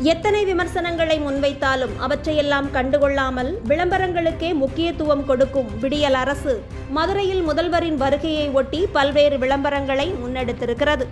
எத்தனை விமர்சனங்களை முன்வைத்தாலும் அவற்றையெல்லாம் கண்டுகொள்ளாமல் விளம்பரங்களுக்கே முக்கியத்துவம் கொடுக்கும் விடியல் அரசு மதுரையில் முதல்வரின் வருகையை ஒட்டி பல்வேறு விளம்பரங்களை முன்னெடுத்திருக்கிறது.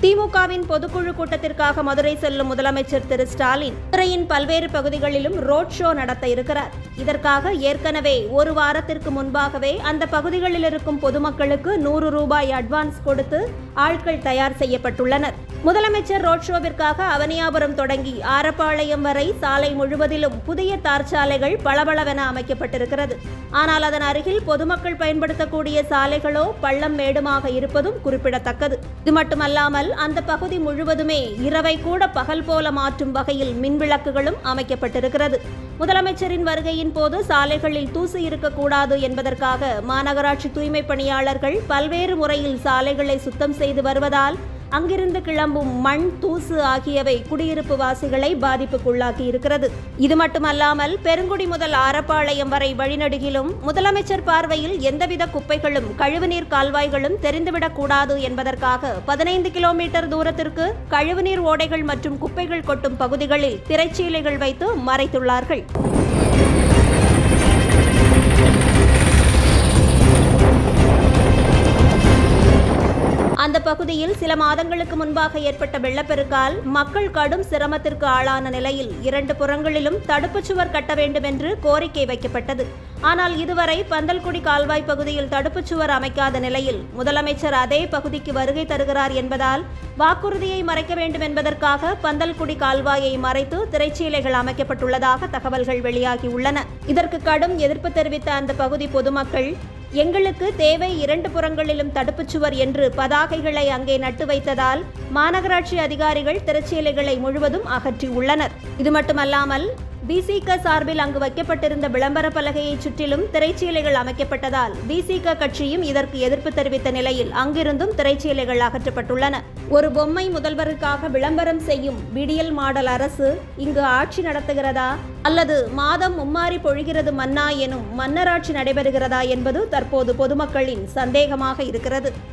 திமுகவின் பொதுக்குழு கூட்டத்திற்காக மதுரை செல்லும் முதலமைச்சர் திரு ஸ்டாலின் மதுரையின் பல்வேறு பகுதிகளிலும் ரோட் ஷோ நடத்த இருக்கிறார். இதற்காக ஏற்கனவே ஒரு வாரத்திற்கு முன்பாகவே அந்த பகுதிகளில் இருக்கும் பொதுமக்களுக்கு 100 ரூபாய் அட்வான்ஸ் கொடுத்து ஆட்கள் தயார் செய்யப்பட்டுள்ளனர். முதலமைச்சர் ரோட் ஷோவிற்காக அவனியாபுரம் தொடங்கி ஆரப்பாளையம் வரை சாலை முழுவதிலும் புதிய தார் சாலைகள் பளபளவென அமைக்கப்பட்டிருக்கிறது. ஆனால் அதன் அருகில் பொதுமக்கள் பயன்படுத்தக்கூடிய சாலைகளோ பள்ளம் மேடுமாக இருப்பதும் குறிப்பிடத்தக்கது. இது மட்டுமல்லாமல் அந்த பகுதி முழுவதுமே இரவை கூட பகல் போல மாற்றும் வகையில் மின்விளக்குகளும் அமைக்கப்பட்டிருக்கிறது. முதலமைச்சரின் வருகையின் போது சாலைகளில் தூசு இருக்கக்கூடாது என்பதற்காக மாநகராட்சி தூய்மை பணியாளர்கள் பல்வேறு முறையில் சாலைகளை சுத்தம் செய்து வருவதால் அங்கிருந்து கிளம்பும் மண், தூசு ஆகியவை குடியிருப்பு வாசிகளை பாதிப்புக்குள்ளாக்கி இருக்கிறது. இது மட்டுமல்லாமல் பெருங்குடி முதல் ஆரப்பாளையம் வரை வழிநடுகிலும் முதலமைச்சர் பார்வையில் எந்தவித குப்பைகளும் கழிவுநீர் கால்வாய்களும் தெரிந்துவிடக் கூடாது என்பதற்காக 15 கிலோமீட்டர் தூரத்திற்கு கழிவுநீர் ஓடைகள் மற்றும் குப்பைகள் கொட்டும் பகுதிகளில் திரைச்சீலைகள் வைத்து மறைத்துள்ளார்கள். அந்த பகுதியில் சில மாதங்களுக்கு முன்பாக ஏற்பட்ட வெள்ளப்பெருக்கால் மக்கள் கடும் சிரமத்திற்கு ஆளான நிலையில் 2 புறங்களிலும் தடுப்புச் சுவர் கட்ட வேண்டும் என்று கோரிக்கை வைக்கப்பட்டது. ஆனால் இதுவரை பந்தல்குடி கால்வாய் பகுதியில் தடுப்புச் சுவர் அமைக்காத நிலையில் முதலமைச்சர் அதே பகுதிக்கு வருகை தருகிறார் என்பதால் வாக்குறுதியை மறைக்க வேண்டும் என்பதற்காக பந்தல்குடி கால்வாயை மறைத்து திரைச்சீலைகள் அமைக்கப்பட்டுள்ளதாக தகவல்கள் வெளியாகியுள்ளன. இதற்கு கடும் எதிர்ப்பு தெரிவித்த அந்த பகுதி பொதுமக்கள், எங்களுக்கு தேவை 2 புறங்களிலும் தடுப்புச் சுவர் என்று பதாகைகளை அங்கே நட்டு வைத்ததால் மாநகராட்சி அதிகாரிகள் திரைச்சீலைகளை முழுவதும் அகற்றியுள்ளனர். இது மட்டுமல்லாமல் விசிக சார்பில் அங்கு வைக்கப்பட்டிருந்த விளம்பர பலகையை சுற்றிலும் திரைச்சீலைகள் அமைக்கப்பட்டதால் விசிக கட்சியும் இதற்கு எதிர்ப்பு தெரிவித்த நிலையில் அங்கிருந்தும் திரைச்சீலைகள் அகற்றப்பட்டுள்ளன. ஒரு பொம்மை முதல்வருக்காக விளம்பரம் செய்யும் விடியல் மாடல் அரசு இங்கு ஆட்சி நடத்துகிறதா அல்லது மாதம் மும்மாரி பொழிகிறது மன்னா எனும் மன்னராட்சி நடைபெறுகிறதா என்பது தற்போது பொதுமக்களின் சந்தேகமாக இருக்கிறது.